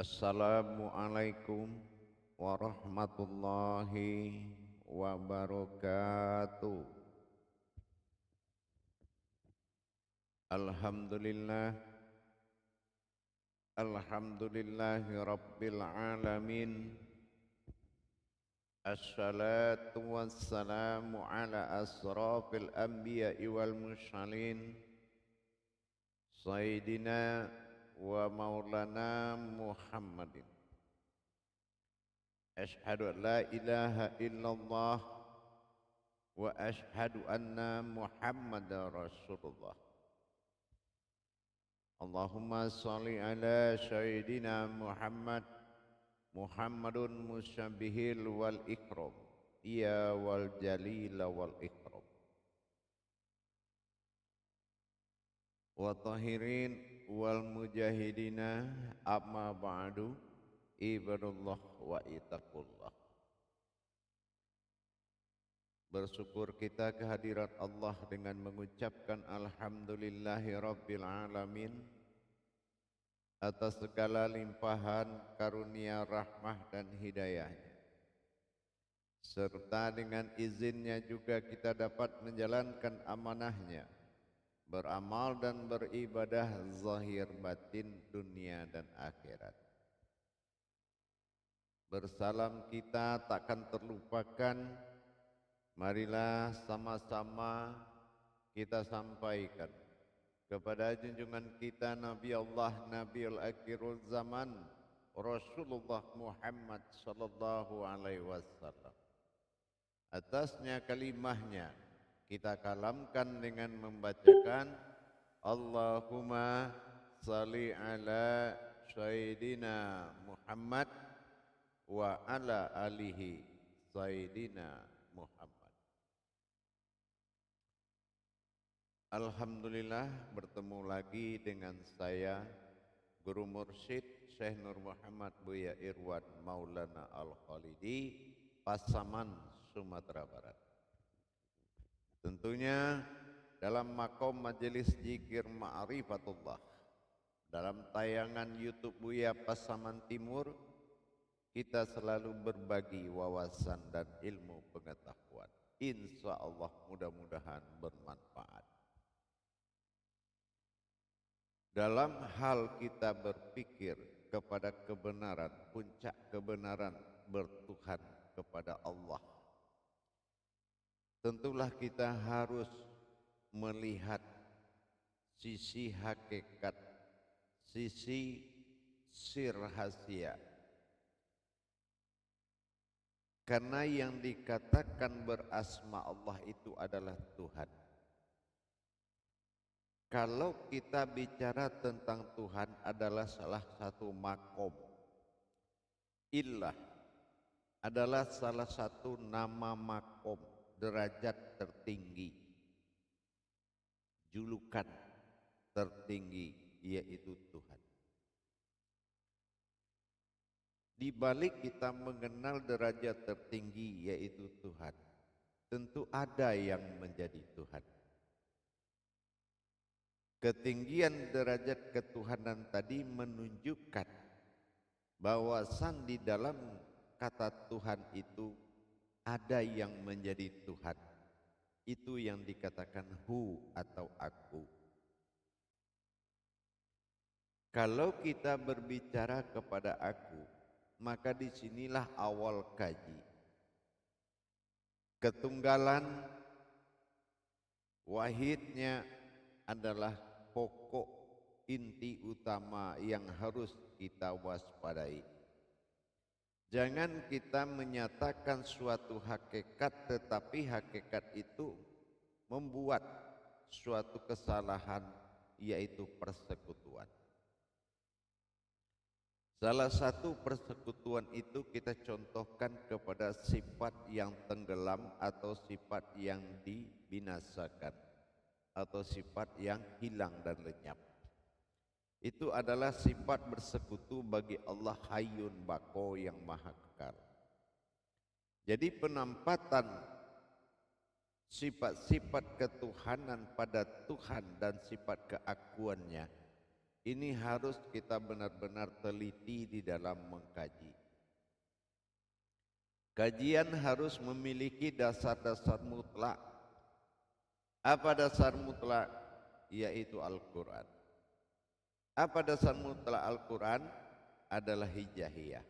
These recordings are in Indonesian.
Assalamualaikum warahmatullahi wabarakatuh. Alhamdulillah, alhamdulillahi rabbil alamin. Assalatu wassalamu ala asrafil anbiya'i wal mursalin. Sayyidina wa maulana Muhammadin. Ashhadu an la ilaha illallah wa ashhadu anna Muhammadar Rasulullah. Allahumma salli ala Sayyidina Muhammad Muhammadun musyabihil wal ikram ya wal jalila wal ikram wa tahirin wal mujahidina amma ba'du ibadullah wa itaqullah. Bersyukur kita kehadirat Allah dengan mengucapkan alhamdulillahi rabbil alamin atas segala limpahan karunia rahmah dan hidayahnya, serta dengan izinnya juga kita dapat menjalankan amanahnya, beramal dan beribadah zahir batin dunia dan akhirat. Bersalam kita takkan terlupakan. Marilah sama-sama kita sampaikan kepada junjungan kita Nabi Allah Nabiul Akhirul Zaman Rasulullah Muhammad sallallahu alaihi wasallam. Atasnya kalimahnya kita kalamkan dengan membacakan Allahumma salli ala Sayyidina Muhammad wa ala alihi Sayyidina Muhammad. Alhamdulillah bertemu lagi dengan saya Guru Mursyid Syekh Nur Muhammad Buya Irwan Maulana Al-Khalidi, Pasaman, Sumatera Barat. Tentunya dalam makom majelis zikir ma'rifatullah, dalam tayangan YouTube Buya Pasaman Timur, kita selalu berbagi wawasan dan ilmu pengetahuan. Insya Allah mudah-mudahan bermanfaat. Dalam hal kita berpikir kepada kebenaran, puncak kebenaran bertuhan kepada Allah, tentulah kita harus melihat sisi hakikat, sisi sir rahasia. Karena yang dikatakan berasma Allah itu adalah Tuhan. Kalau kita bicara tentang Tuhan adalah salah satu makom, ilah adalah salah satu nama makom, derajat tertinggi, julukan tertinggi, yaitu Tuhan. Di balik kita mengenal derajat tertinggi yaitu Tuhan, tentu ada yang menjadi Tuhan. Ketinggian derajat ketuhanan tadi menunjukkan bahwasan di dalam kata Tuhan itu ada yang menjadi Tuhan. Itu yang dikatakan hu atau aku. Kalau kita berbicara kepada aku, maka disinilah awal kaji. Ketunggalan wahidnya adalah pokok inti utama yang harus kita waspadai. Jangan kita menyatakan suatu hakikat tetapi hakikat itu membuat suatu kesalahan, yaitu persekutuan. Salah satu persekutuan itu kita contohkan kepada sifat yang tenggelam atau sifat yang dibinasakan, atau sifat yang hilang dan lenyap. Itu adalah sifat bersekutu bagi Allah Hayyun Baqo yang maha kekal. Jadi penampatan sifat-sifat ketuhanan pada Tuhan dan sifat keakuannya Ini harus kita benar-benar teliti di dalam mengkaji. Kajian harus memiliki dasar-dasar mutlak. Apa dasar mutlak? Yaitu Al-Quran. Apa dasar mutlak Al-Quran? Adalah hijaiyah.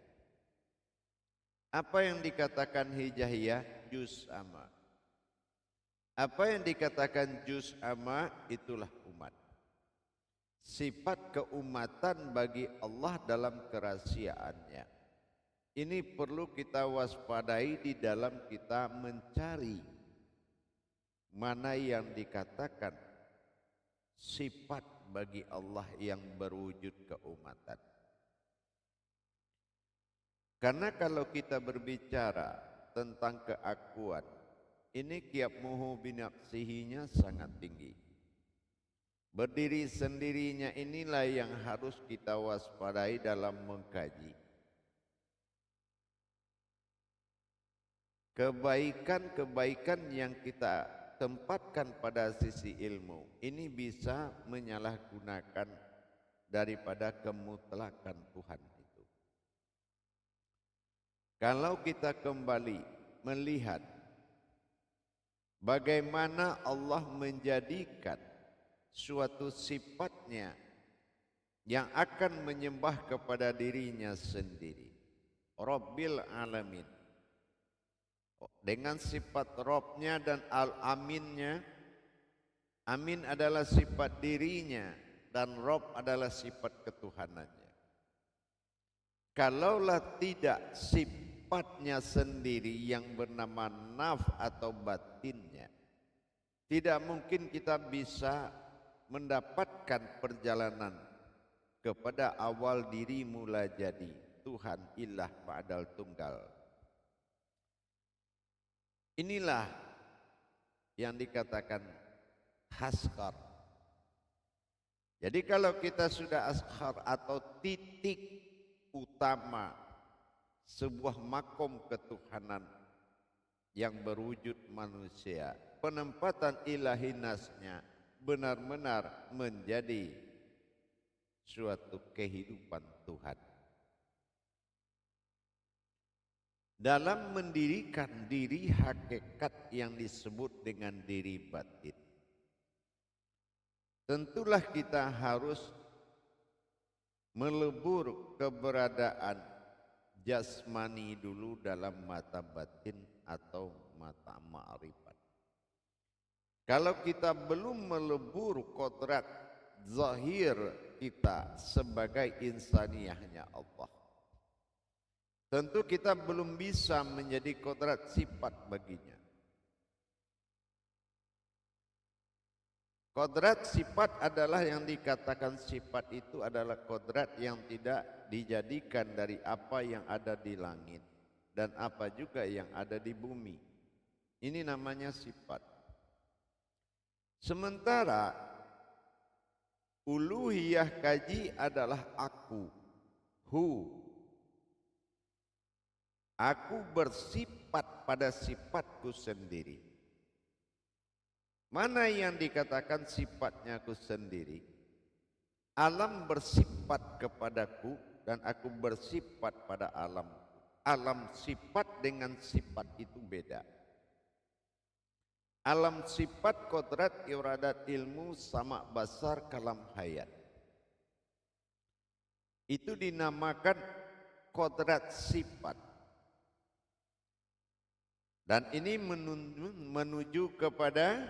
Apa yang dikatakan hijaiyah? Juz amma. Apa yang dikatakan juz amma? Itulah umat. Sifat keumatan bagi Allah dalam kerahasiaannya. Ini perlu kita waspadai di dalam kita mencari mana yang dikatakan sifat bagi Allah yang berwujud keumatan. Karena kalau kita berbicara tentang keakuan, ini qiyamuhu binafsihinya sangat tinggi. Berdiri sendirinya inilah yang harus kita waspadai dalam mengkaji. Kebaikan-kebaikan yang kita tempatkan pada sisi ilmu, ini bisa menyalahgunakan daripada kemutlakan Tuhan. Kalau kita kembali melihat bagaimana Allah menjadikan suatu sifatnya yang akan menyembah kepada dirinya sendiri, Rabbil Alamin, dengan sifat Rabbnya dan Al-Aminnya. Amin adalah sifat dirinya dan Rabb adalah sifat ketuhanannya. Kalaulah tidak sifatnya sendiri yang bernama naf atau batinnya, tidak mungkin kita bisa mendapatkan perjalanan kepada awal diri mula jadi Tuhan ilah ba'dal tunggal. Inilah yang dikatakan haskar. Jadi kalau kita sudah askar atau titik utama sebuah makom ketuhanan yang berwujud manusia, penempatan ilahi nasnya benar-benar menjadi suatu kehidupan Tuhan. Dalam mendirikan diri hakikat yang disebut dengan diri batin, tentulah kita harus melebur keberadaan jasmani dulu dalam mata batin atau mata ma'rifat. Kalau kita belum melebur kodrat zahir kita sebagai insaniyahnya Allah, tentu kita belum bisa menjadi kodrat sifat baginya. Kodrat sifat adalah yang dikatakan sifat itu adalah kodrat yang tidak dijadikan dari apa yang ada di langit dan apa juga yang ada di bumi. Ini namanya sifat. Sementara uluhiyah kaji adalah aku, hu. Aku bersifat pada sifatku sendiri. Mana yang dikatakan sifatnya aku sendiri? Alam bersifat kepadaku dan aku bersifat pada alam. Alam sifat dengan sifat itu beda. Alam sifat kodrat iradat ilmu sama basar kalam hayat. Itu dinamakan kodrat sifat. Dan ini menuju kepada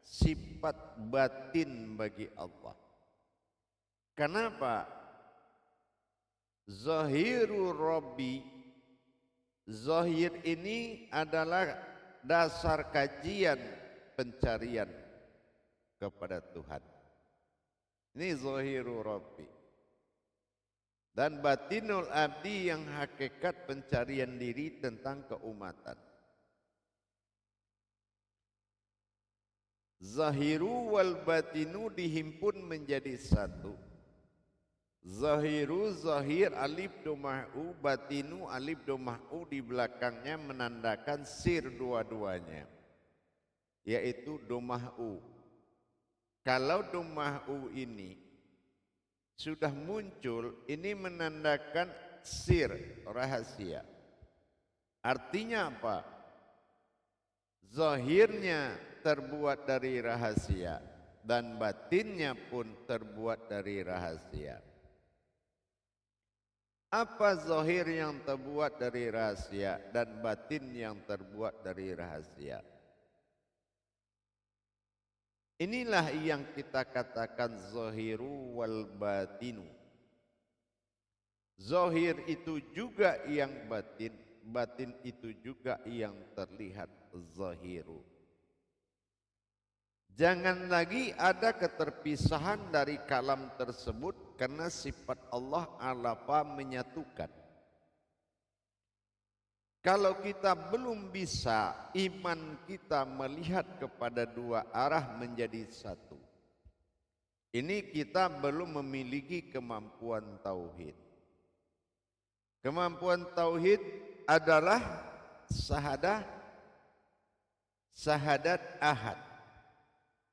sifat batin bagi Allah. Kenapa? Zahiru Rabbi, zahir ini adalah dasar kajian pencarian kepada Tuhan. Ini zahiru Rabbi. Dan batinul abdi yang hakikat pencarian diri tentang keumatan. Zahiru wal batinu dihimpun menjadi satu. Zahiru zahir alif domah'u, batinu alif domah'u di belakangnya menandakan sir dua-duanya, yaitu domah'u. Kalau domah'u ini sudah muncul, ini menandakan sir, rahasia. Artinya apa? Zahirnya terbuat dari rahasia dan batinnya pun terbuat dari rahasia. Apa zahir yang terbuat dari rahasia dan batin yang terbuat dari rahasia? Inilah yang kita katakan zahiru wal batinu. Zahir itu juga yang batin, batin itu juga yang terlihat zahiru. Jangan lagi ada keterpisahan dari kalam tersebut karena sifat Allah alapa menyatukan. Kalau kita belum bisa iman kita melihat kepada dua arah menjadi satu, ini kita belum memiliki kemampuan tauhid. Kemampuan tauhid adalah sahadat ahad.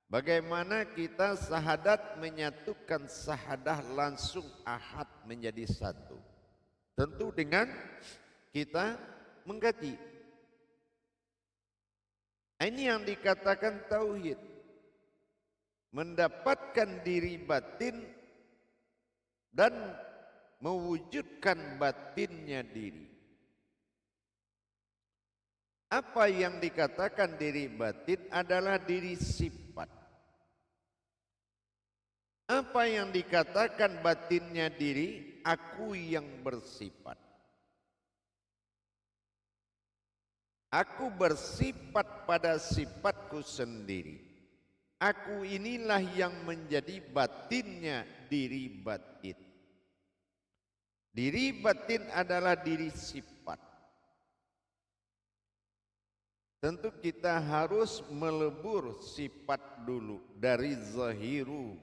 Bagaimana kita sahadat menyatukan sahadah langsung ahad menjadi satu? Tentu dengan kita mengkaji. Ini yang dikatakan tauhid. Mendapatkan diri batin dan mewujudkan batinnya diri. Apa yang dikatakan diri batin adalah diri sifat. Apa yang dikatakan batinnya diri, aku yang bersifat. Aku bersifat pada sifatku sendiri. Aku inilah yang menjadi batinnya diri batin. Diri batin adalah diri sifat. Tentu kita harus melebur sifat dulu dari zahiru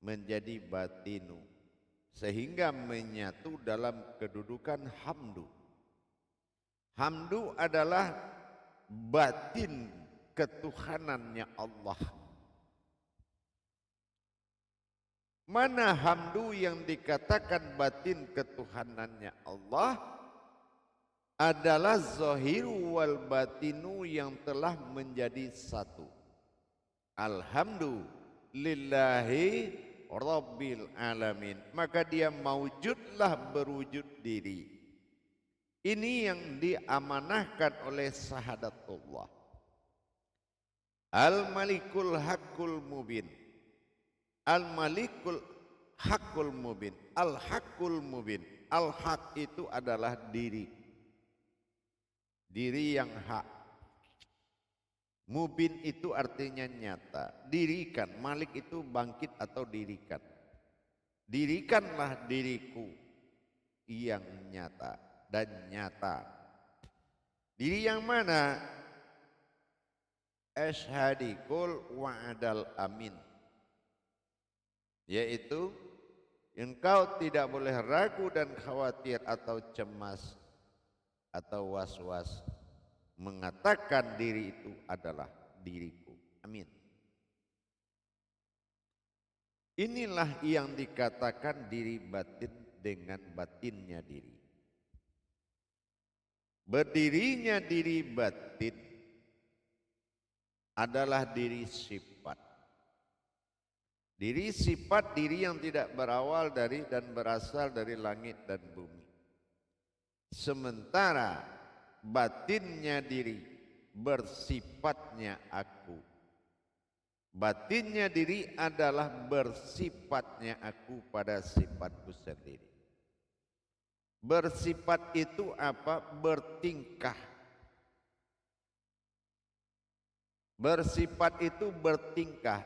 menjadi batinu sehingga menyatu dalam kedudukan hamdu. Hamdu adalah batin ketuhanannya Allah. Mana hamdu yang dikatakan batin ketuhanannya Allah adalah zahiru wal batinu yang telah menjadi satu. Alhamdulillahi Rabbil alamin. Maka dia maujudlah berwujud diri. Ini yang diamanahkan oleh sahadatullah. Al-Malikul Haqqul Mubin. Al-Malikul Haqqul Mubin. Al-Haqqul Mubin. Al-Haq itu adalah diri. Diri yang hak. Mubin itu artinya nyata. Dirikan, Malik itu bangkit atau dirikan. Dirikanlah diriku yang nyata dan nyata. Diri yang mana? Ashadikul wa'adal amin. Yaitu engkau tidak boleh ragu dan khawatir atau cemas atau was-was mengatakan diri itu adalah diriku. Amin. Inilah yang dikatakan diri batin dengan batinnya diri. Berdirinya diri batin adalah diri sifat. Diri sifat, diri yang tidak berawal dari dan berasal dari langit dan bumi. Sementara batinnya diri bersifatnya aku. Batinnya diri adalah bersifatnya aku pada sifatku sendiri. Bersifat itu apa? Bertingkah. Bersifat itu bertingkah.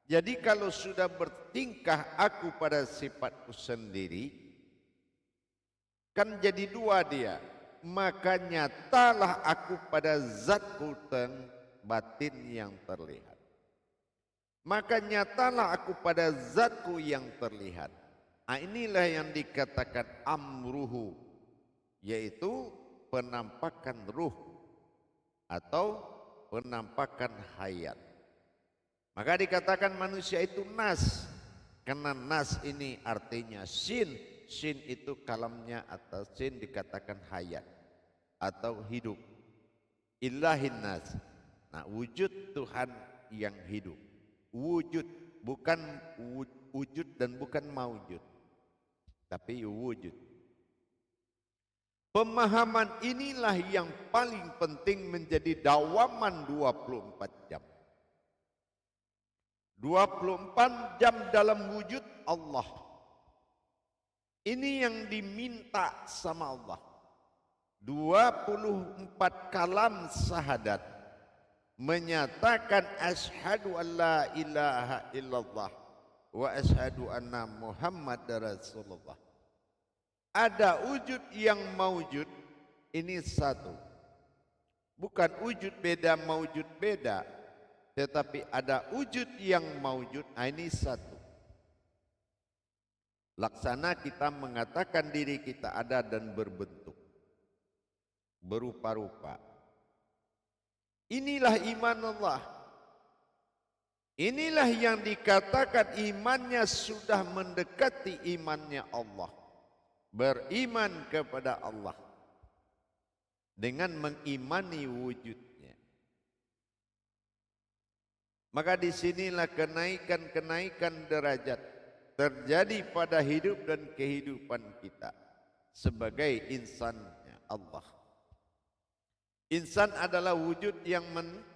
Jadi kalau sudah bertingkah aku pada sifatku sendiri, kan jadi dua dia. Maka nyatalah aku pada zatku dan batin yang terlihat. Maka nyatalah aku pada zatku yang terlihat. Nah, inilah yang dikatakan amruhu, yaitu penampakan ruh atau penampakan hayat. Maka dikatakan manusia itu nas. Karena nas ini artinya sin. Sin itu kalamnya atau sin dikatakan hayat atau hidup. Ilahin nas. Nah, wujud Tuhan yang hidup. Wujud, bukan wujud dan bukan maujud, tapi wujud. Pemahaman inilah yang paling penting menjadi dawaman 24 jam. 24 jam dalam wujud Allah. Ini yang diminta sama Allah. 24 kalam syahadat menyatakan asyhadu an la ilaha illallah wa asyhadu anna Muhammadar Rasulullah. Ada wujud yang maujud, ini satu. Bukan wujud beda, maujud beda, tetapi ada wujud yang maujud, ini satu. Laksana kita mengatakan diri kita ada dan berbentuk, berupa-rupa. Inilah iman Allah. Inilah yang dikatakan imannya sudah mendekati imannya Allah. Beriman kepada Allah dengan mengimani wujudnya. Maka disinilah kenaikan-kenaikan derajat terjadi pada hidup dan kehidupan kita sebagai insannya Allah. Insan adalah wujud yang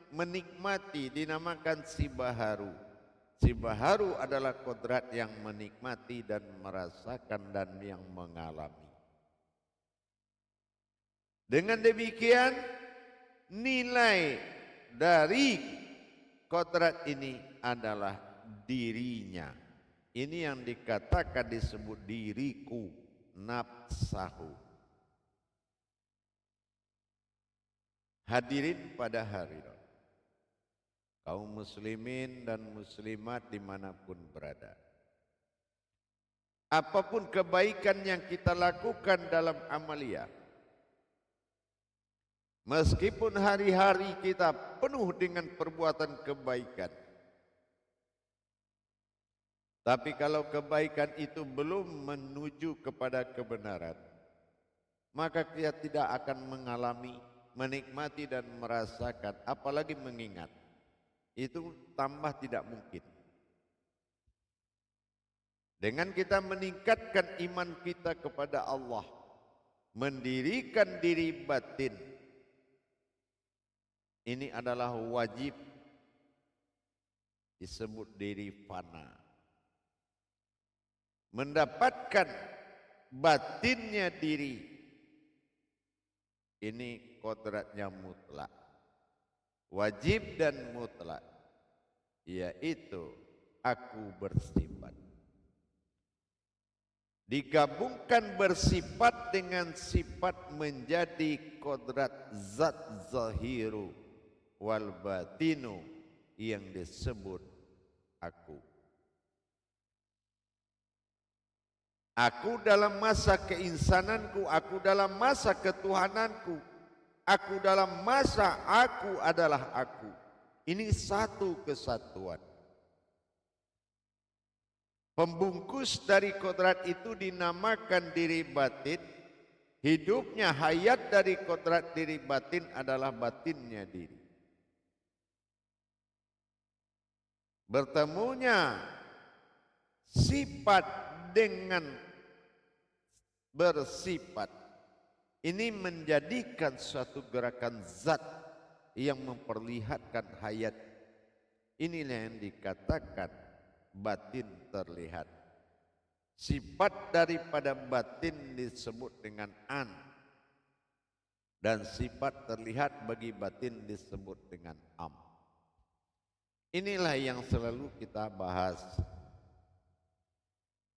menikmati, dinamakan si baharu. Si baharu adalah kodrat yang menikmati dan merasakan dan yang mengalami. Dengan demikian nilai dari kodrat ini adalah dirinya. Ini yang dikatakan disebut diriku, nafsahu. Hadirin pada hari ini, kaum muslimin dan muslimat dimanapun berada. Apapun kebaikan yang kita lakukan dalam amalia, meskipun hari-hari kita penuh dengan perbuatan kebaikan, tapi kalau kebaikan itu belum menuju kepada kebenaran, maka kita tidak akan mengalami, menikmati dan merasakan, apalagi mengingat. Itu tambah tidak mungkin. Dengan kita meningkatkan iman kita kepada Allah, mendirikan diri batin, ini adalah wajib, disebut diri fana. Mendapatkan batinnya diri, ini kodratnya mutlak, wajib dan mutlak, yaitu aku bersifat. Digabungkan bersifat dengan sifat menjadi kodrat zat zahiru wal batinu yang disebut aku. Aku dalam masa keinsananku, aku dalam masa ketuhananku, aku dalam masa aku adalah aku. Ini satu kesatuan. Pembungkus dari kodrat itu dinamakan diri batin. Hidupnya hayat dari kodrat diri batin adalah batinnya diri. Bertemunya sifat dengan bersifat ini menjadikan suatu gerakan zat yang memperlihatkan hayat. Inilah yang dikatakan batin terlihat. Sifat daripada batin disebut dengan an, dan sifat terlihat bagi batin disebut dengan am. Inilah yang selalu kita bahas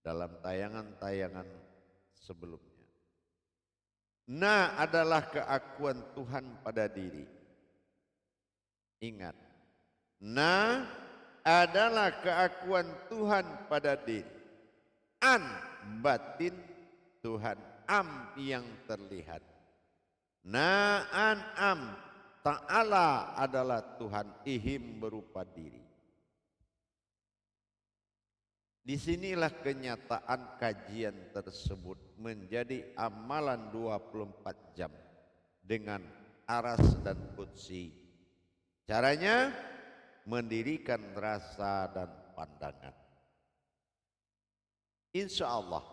dalam tayangan-tayangan sebelumnya. Na adalah keakuan Tuhan pada diri. Ingat, na adalah keakuan Tuhan pada diri. An batin Tuhan, am yang terlihat. Na an am, ta'ala adalah Tuhan, ihim berupa diri. Disinilah kenyataan kajian tersebut menjadi amalan 24 jam dengan aras dan qudsi. Caranya mendirikan rasa dan pandangan. Insya Allah,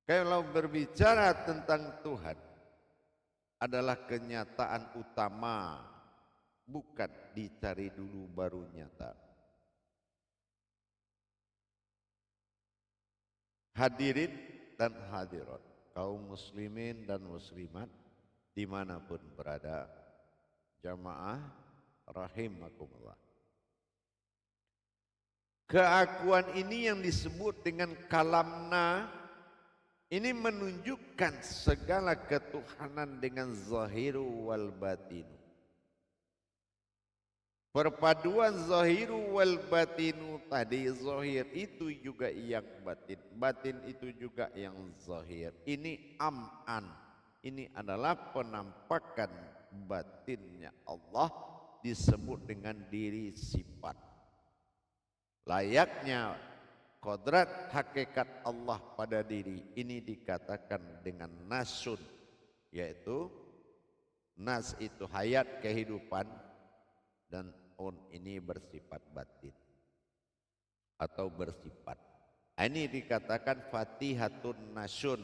kalau berbicara tentang Tuhan adalah kenyataan utama, bukan dicari dulu baru nyata. Hadirin dan hadirat, kaum muslimin dan muslimat dimanapun berada, jamaah rahimakumullah. Keakuan ini yang disebut dengan kalamna, ini menunjukkan segala ketuhanan dengan zahiru wal batinu. Perpaduan zahiru wal batinu tadi, zahir itu juga yang batin, batin itu juga yang zahir. Ini am'an, ini adalah penampakan batinnya Allah disebut dengan diri sifat. Layaknya kodrat hakikat Allah pada diri ini dikatakan dengan nasun, yaitu nas itu hayat kehidupan dan on ini bersifat batin atau bersifat. Ini dikatakan fatihatun nasun.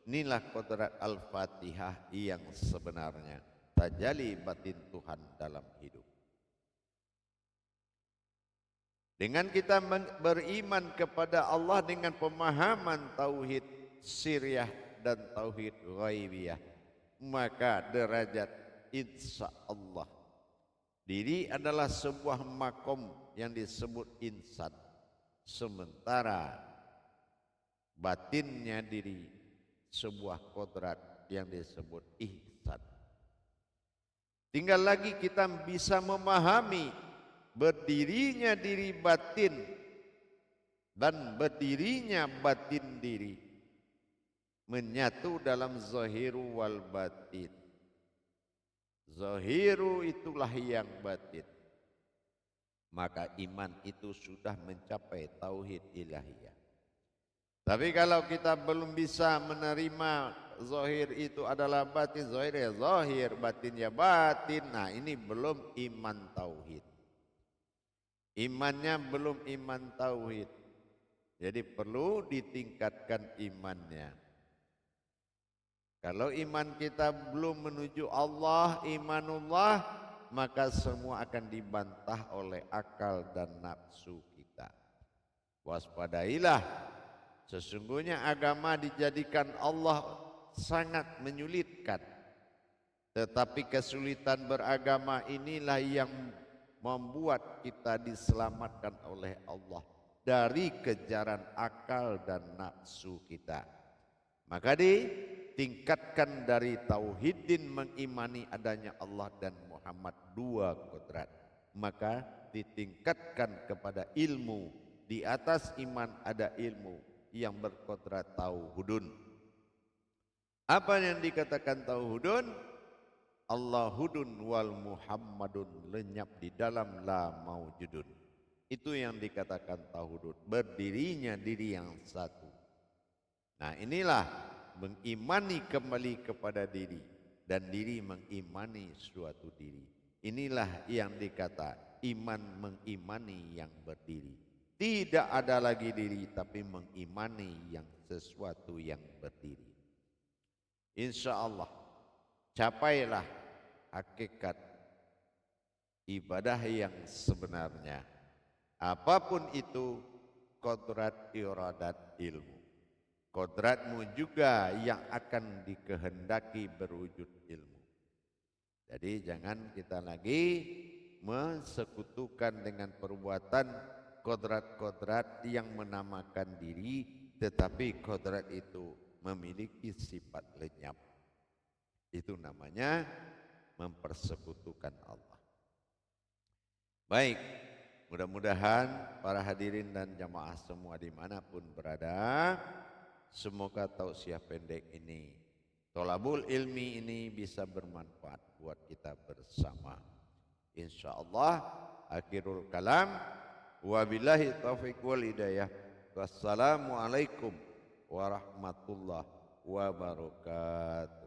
Inilah kodrat al-fatihah yang sebenarnya tajalli batin Tuhan dalam hidup. Dengan kita beriman kepada Allah dengan pemahaman tauhid sirriyah dan tauhid ghaibiyah, maka derajat insya Allah diri adalah sebuah makom yang disebut insan, sementara batinnya diri sebuah kodrat yang disebut ihsan. Tinggal lagi kita bisa memahami berdirinya diri batin dan berdirinya batin diri menyatu dalam zahiru wal batin. Zahiru itulah yang batin, maka iman itu sudah mencapai tauhid ilahiyah. Tapi kalau kita belum bisa menerima zahir itu adalah batin, zahir ya zahir, batin ya batin, nah ini belum iman tauhid. Imannya belum iman tauhid, jadi perlu ditingkatkan imannya. Kalau iman kita belum menuju Allah, imanullah, maka semua akan dibantah oleh akal dan nafsu kita. Waspadailah, sesungguhnya agama dijadikan Allah sangat menyulitkan. Tetapi kesulitan beragama inilah yang membuat kita diselamatkan oleh Allah dari kejaran akal dan nafsu kita. Maka ditingkatkan dari tauhidin mengimani adanya Allah dan Muhammad, dua kodrat. Maka ditingkatkan kepada ilmu, di atas iman ada ilmu yang berkodrat tauhudun. Apa yang dikatakan tauhudun? Allahudun wal Muhammadun, lenyap di dalam la maujudun. Itu yang dikatakan tauhudun, berdirinya diri yang satu. Nah inilah mengimani kembali kepada diri dan diri mengimani suatu diri. Inilah yang dikata iman mengimani yang berdiri. Tidak ada lagi diri tapi mengimani yang sesuatu yang berdiri. Insya Allah capailah hakikat ibadah yang sebenarnya. Apapun itu kodrat iradat ilmu. Kodratmu juga yang akan dikehendaki berwujud ilmu. Jadi jangan kita lagi mensekutukan dengan perbuatan kodrat-kodrat yang menamakan diri, tetapi kodrat itu memiliki sifat lenyap. Itu namanya mempersekutukan Allah. Baik, mudah-mudahan para hadirin dan jamaah semua dimanapun berada, semoga tausiah pendek ini, tolabul ilmi ini bisa bermanfaat buat kita bersama. Insya Allah, akhirul kalam. Wabillahi taufiq wal hidayah. Wassalamualaikum warahmatullahi wabarakatuh.